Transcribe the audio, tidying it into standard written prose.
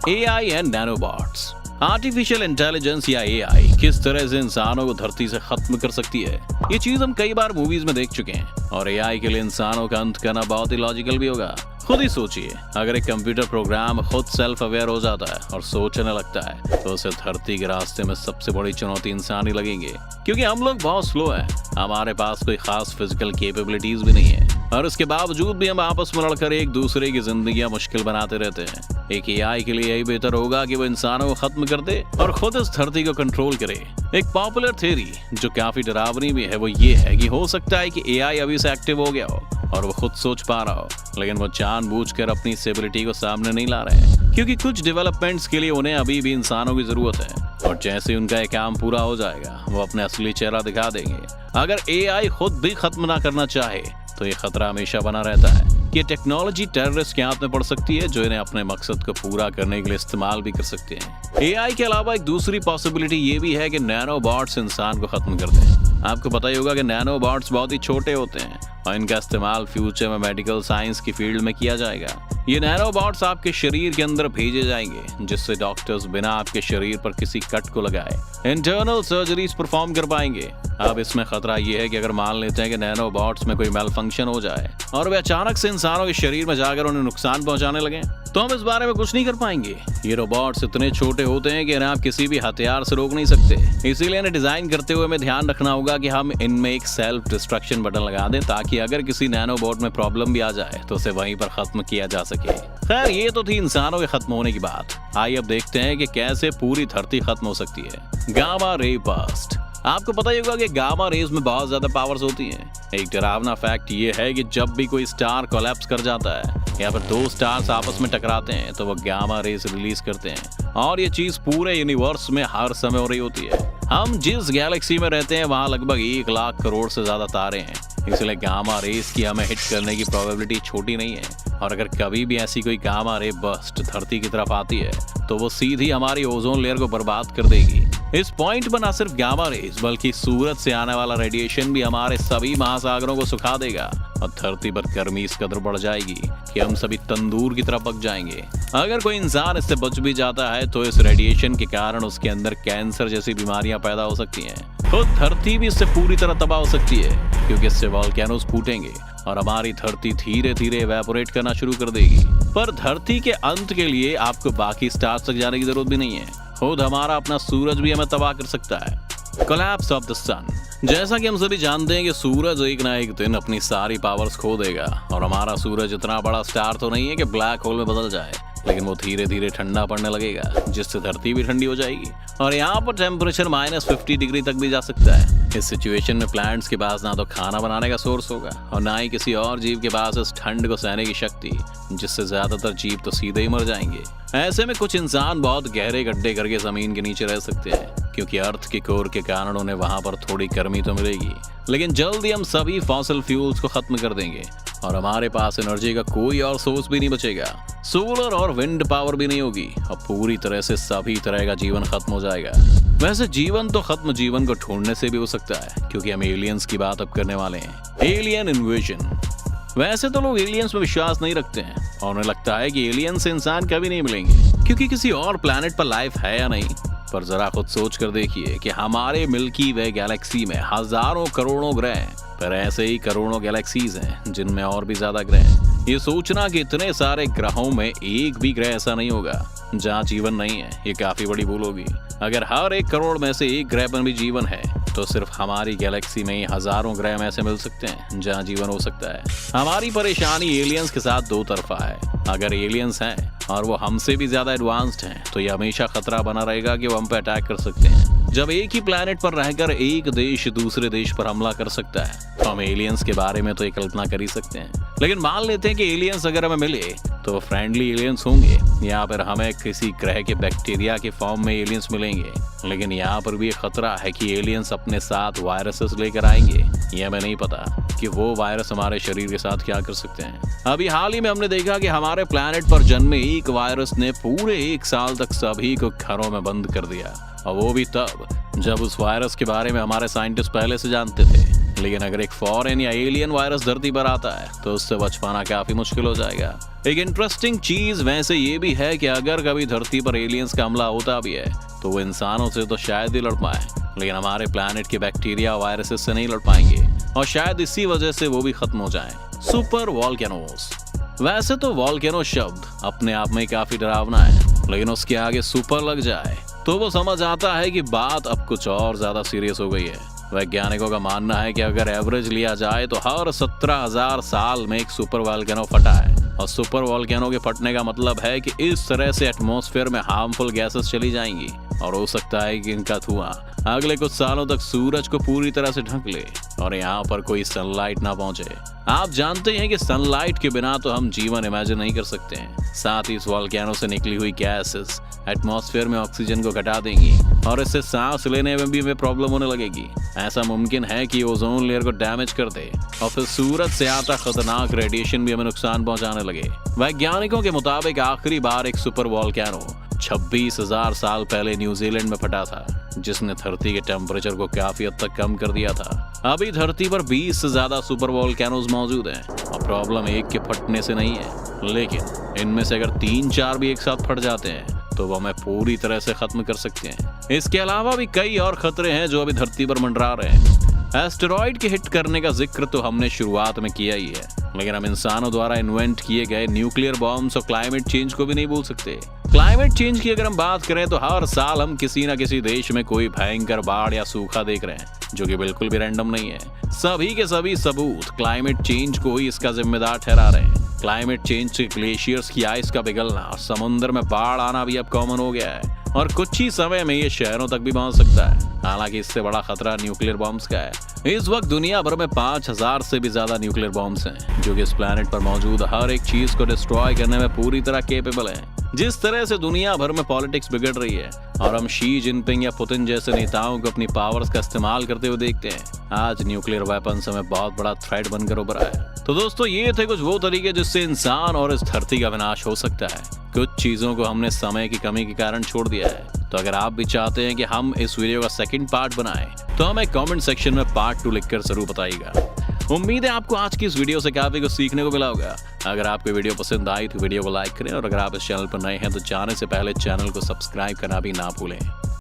AI and nanobots. Artificial intelligence या AI किस तरह से इंसानों को धरती से खत्म कर सकती है, ये चीज हम कई बार मूवीज में देख चुके हैं। और एआई के लिए इंसानों का अंत करना बहुत ही लॉजिकल भी होगा। खुद ही सोचिए, अगर एक कंप्यूटर प्रोग्राम खुद सेल्फ अवेयर हो जाता है और सोचने लगता है तो उसे धरती के रास्ते में सबसे बड़ी चुनौती इंसान ही लगेंगे, क्योंकि हम लोग बहुत स्लो हैं। हमारे पास कोई खास फिजिकल कैपेबिलिटीज भी नहीं है और इसके बावजूद भी हम आपस में लड़कर एक दूसरे की जिंदगियां मुश्किल बनाते रहते हैं। एक एआई के लिए यही बेहतर होगा कि वो इंसानों को खत्म कर दे और खुद इस धरती को कंट्रोल करे। एक पॉपुलर थ्योरी जो काफी डरावनी भी है वो ये है कि हो सकता है कि एआई अभी से एक्टिव हो गया हो और वो खुद सोच पा रहा हो, लेकिन वो जानबूझकर अपनी स्टेबिलिटी को सामने नहीं ला रहे हैं, क्योंकि कुछ डेवलपमेंट्स के लिए उन्हें अभी भी इंसानों की जरूरत है। और जैसे ही उनका ये काम पूरा हो जाएगा वो अपने असली चेहरा दिखा देंगे। अगर एआई खुद भी खत्म ना करना चाहे तो ये खतरा हमेशा बना रहता है कि टेक्नोलॉजी टेररिस्ट के हाथ में पड़ सकती है, जो इन्हें अपने मकसद को पूरा करने के लिए इस्तेमाल भी कर सकते हैं। एआई के अलावा एक दूसरी पॉसिबिलिटी ये भी है कि नैनोबॉट्स इंसान को खत्म कर दें। आपको पता ही होगा कि नैनोबॉट्स बहुत ही छोटे होते हैं और इनका इस्तेमाल फ्यूचर में मेडिकल साइंस की फील्ड में किया जाएगा। ये नैनोबॉट्स आपके शरीर के अंदर भेजे जाएंगे, जिससे डॉक्टर्स बिना आपके शरीर पर किसी कट को लगाए इंटरनल सर्जरीज परफॉर्म कर पाएंगे। अब इसमें खतरा ये है कि अगर मान लेते हैं कि नैनोबॉट्स में कोई मेल फंक्शन हो जाए और वे अचानक से इंसानों के शरीर में जाकर उन्हें नुकसान पहुंचाने लगे, तो हम इस बारे में कुछ नहीं कर पाएंगे। ये रोबोट्स इतने छोटे होते हैं कि इन्हें आप किसी भी हथियार से रोक नहीं सकते। इसीलिए इन्हें डिजाइन करते हुए हमें ध्यान रखना होगा कि हम इनमें एक सेल्फ डिस्ट्रक्शन बटन लगा दें, ताकि अगर किसी नैनोबॉट में प्रॉब्लम भी आ जाए तो उसे वहीं पर खत्म किया जा सके। खैर, ये तो थी इंसानों के खत्म होने की बात। आइए अब देखते हैं कि कैसे पूरी धरती खत्म हो सकती है। Gamma ray burst. आपको पता ही होगा कि गामा रेज में बहुत ज्यादा पावर्स होती हैं। एक डरावना फैक्ट ये है कि जब भी कोई स्टार कोलैप्स कर जाता है या फिर दो स्टार्स आपस में टकराते हैं तो वो गामा रेज रिलीज करते हैं, और ये चीज पूरे यूनिवर्स में हर समय हो रही होती है। हम जिस गैलेक्सी में रहते हैं वहाँ लगभग 1 लाख करोड़ से ज्यादा तारे हैं, इसलिए गामा रेज की हमें हिट करने की प्रोबेबिलिटी छोटी नहीं है। और अगर कभी भी ऐसी कोई गामा रे बर्स्ट धरती की तरफ आती है तो वो सीधी हमारी ओजोन लेयर को बर्बाद कर देगी। इस पॉइंट पर न सिर्फ गामा रेज बल्कि सूरज से आने वाला रेडिएशन भी हमारे सभी महासागरों को सुखा देगा और धरती पर गर्मी इस कदर बढ़ जाएगी कि हम सभी तंदूर की तरफ पक जाएंगे। अगर कोई इंसान इससे बच भी जाता है तो इस रेडिएशन के कारण उसके अंदर कैंसर जैसी बीमारियां पैदा हो सकती हैं। खुद धरती भी इससे पूरी तरह तबाह हो सकती है, क्योंकि इससे वोल्केनोस फूटेंगे और हमारी धरती धीरे धीरे इवेपोरेट करना शुरू कर देगी। पर धरती के अंत के लिए आपको बाकी स्टार्स तक जाने की जरूरत भी नहीं है। खुद हमारा अपना सूरज भी हमें तबाह कर सकता है। कोलैप्स ऑफ द सन। जैसा कि हम सभी जानते हैं कि सूरज एक ना एक दिन अपनी सारी पावर्स खो देगा और हमारा सूरज इतना बड़ा स्टार तो नहीं है कि ब्लैक होल में बदल जाए, लेकिन वो धीरे धीरे ठंडा पड़ने लगेगा, जिससे धरती भी ठंडी हो जाएगी और यहाँ पर टेम्परेचर -50 डिग्री तक भी जा सकता है। इस सिचुएशन में प्लांट्स के पास ना तो खाना बनाने का सोर्स होगा और ना ही किसी और जीव के पास इस ठंड को सहने की शक्ति, जिससे ज्यादातर जीव तो सीधे ही मर जाएंगे। ऐसे में कुछ इंसान बहुत गहरे गड्ढे करके जमीन के नीचे रह सकते हैं, क्योंकि अर्थ के कोर के कारण उन्हें वहां पर थोड़ी गर्मी तो मिलेगी। लेकिन जल्दी हम सभी फॉसिल फ्यूल्स को खत्म कर देंगे और हमारे पास एनर्जी का कोई और सोर्स भी नहीं बचेगा। सोलर और विंड पावर भी नहीं होगी और पूरी तरह से सभी तरह का जीवन खत्म हो जाएगा। वैसे जीवन तो खत्म जीवन को ढूंढने से भी हो सकता है, क्योंकि हम एलियंस की बात अब करने वाले हैं। Alien invasion. वैसे तो लोग एलियंस में विश्वास नहीं रखते हैं और उन्हें लगता है कि एलियंस से इंसान कभी नहीं मिलेंगे, क्योंकि किसी और प्लैनेट पर लाइफ है या नहीं। पर जरा खुद सोच कर देखिए कि हमारे मिल्की वे गैलेक्सी में हजारों करोड़ों ग्रह हैं, पर ऐसे ही करोड़ों गैलेक्सीज हैं जिनमें और भी ज्यादा ग्रह हैं। ये सोचना कि इतने सारे ग्रहों में एक भी ग्रह ऐसा नहीं होगा जहाँ जीवन नहीं है, ये काफी बड़ी भूल होगी। अगर हर 1 करोड़ में से 1 ग्रह पर भी जीवन है तो सिर्फ हमारी गैलेक्सी में ही हजारों ग्रह में ऐसे मिल सकते हैं जहाँ जीवन हो सकता है। हमारी परेशानी एलियंस के साथ दो तरफा है। अगर एलियंस हैं और वो हमसे भी ज्यादा एडवांस्ड हैं तो ये हमेशा खतरा बना रहेगा कि वो हम पे अटैक कर सकते हैं। जब एक ही प्लैनेट पर रहकर एक देश दूसरे देश पर हमला कर सकता है तो हम एलियंस के बारे में तो एक कल्पना कर ही सकते हैं। लेकिन मान लेते हैं कि एलियंस अगर हमें मिले तो वो फ्रेंडली एलियंस होंगे, या फिर हमें किसी ग्रह के बैक्टीरिया के फॉर्म में एलियंस मिलेंगे। लेकिन यहाँ पर भी खतरा है कि एलियंस अपने साथ वायरसेस लेकर आएंगे। ये हमें नहीं पता कि वो वायरस हमारे शरीर के साथ क्या कर सकते हैं। अभी हाल ही में हमने देखा कि हमारे प्लैनेट पर जन्मे एक वायरस ने पूरे 1 साल तक सभी को घरों में बंद कर दिया, और वो भी तब जब उस वायरस के बारे में हमारे साइंटिस्ट पहले से जानते थे। लेकिन अगर एक फॉरेन या एलियन वायरस धरती पर आता है तो उससे बच पाना काफी मुश्किल हो जाएगा। एक इंटरेस्टिंग चीज वैसे ये भी है कि अगर कभी धरती पर एलियंस का हमला होता भी है तो वो इंसानों से तो शायद ही लड़ पाए, लेकिन हमारे प्लैनेट के बैक्टीरिया वायरसेस से नहीं लड़ पाएंगे और शायद इसी वजह से वो भी खत्म हो जाएं। Super volcanoes. वैसे तो वॉल्केनो शब्द अपने आप में काफी डरावना है, लेकिन उसके आगे सुपर लग जाए तो वो समझ आता है कि बात अब कुछ और ज्यादा सीरियस हो गई है। वैज्ञानिकों का मानना है कि अगर एवरेज लिया जाए तो हर 17,000 साल में एक सुपर वॉल्केनो फटा है, और सुपर वॉल्केनो के फटने का मतलब है कि इस तरह से एटमॉस्फेयर में हार्मफुल गैसेस चली जाएंगी और हो सकता है कि इनका धुआं अगले कुछ सालों तक सूरज को पूरी तरह से ढक ले और यहाँ पर कोई सनलाइट ना पहुंचे। आप जानते हैं कि सनलाइट के बिना तो हम जीवन इमेजिन नहीं कर सकते हैं। साथ ही इस वॉल्केनो से निकली हुई गैसेस एटमॉस्फेयर में ऑक्सीजन को घटा देंगी और इससे सांस लेने में भी हमें प्रॉब्लम होने लगेगी। ऐसा मुमकिन है कि ओजोन लेयर को डैमेज कर दे और फिर सूरज से आता खतरनाक रेडिएशन भी हमें नुकसान पहुंचाने लगे। वैज्ञानिकों के मुताबिक आखिरी बार एक सुपर वॉल्केनो 26,000 साल पहले न्यूजीलैंड में फटा था, जिसने धरती के टेम्परेचर को काफी हद तक कम कर दिया था। अभी धरती पर 20 से ज्यादा सुपर वॉल्केनोज मौजूद हैं और प्रॉब्लम एक के फटने से नहीं है, लेकिन इनमें से अगर 3-4 भी एक साथ फट जाते हैं तो वो हमें पूरी तरह से खत्म कर सकते हैं। इसके अलावा भी कई और खतरे हैं जो अभी धरती पर मंडरा रहे हैं। एस्टेरॉइड के हिट करने का जिक्र तो हमने शुरुआत में किया ही है, लेकिन हम इंसानों द्वारा इन्वेंट किए गए न्यूक्लियर बॉम्ब्स और क्लाइमेट चेंज को भी नहीं भूल सकते। क्लाइमेट चेंज की अगर हम बात करें तो हर साल हम किसी न किसी देश में कोई भयंकर बाढ़ या सूखा देख रहे हैं, जो कि बिल्कुल भी रैंडम नहीं है। सभी के सभी सबूत क्लाइमेट चेंज को ही इसका जिम्मेदार ठहरा रहे हैं। क्लाइमेट चेंज से ग्लेशियर्स की आइस का पिघलना और समुद्र में बाढ़ आना भी अब कॉमन हो गया है और कुछ ही समय में ये शहरों तक भी पहुंच सकता है। हालांकि इससे बड़ा खतरा न्यूक्लियर बॉम्ब्स का है। इस वक्त दुनिया भर में 5,000 से भी ज्यादा न्यूक्लियर बॉम्ब्स हैं, जो कि इस प्लैनेट पर मौजूद हर एक चीज को डिस्ट्रॉय करने में पूरी तरह केपेबल हैं। जिस तरह से दुनिया भर में पॉलिटिक्स बिगड़ रही है और हम शी जिनपिंग या पुतिन जैसे नेताओं को अपनी पावर्स का इस्तेमाल करते हुए देखते हैं, आज न्यूक्लियर वेपन्स हमें बहुत बड़ा थ्रेट बनकर उभरा है। तो दोस्तों, ये थे कुछ वो तरीके जिससे इंसान और इस धरती का विनाश हो सकता है। कुछ चीजों को हमने समय की कमी के कारण छोड़ दिया है। तो अगर आप भी चाहते हैं कि हम इस वीडियो का सेकंड पार्ट बनाएं तो हमें कमेंट सेक्शन में पार्ट 2 लिखकर जरूर बताइएगा। उम्मीद है आपको आज की इस वीडियो से काफी कुछ सीखने को मिला होगा। अगर आपको वीडियो पसंद आई तो वीडियो को लाइक करें और अगर आप इस चैनल पर नए हैं तो जाने से पहले चैनल को सब्सक्राइब करना भी ना भूलें।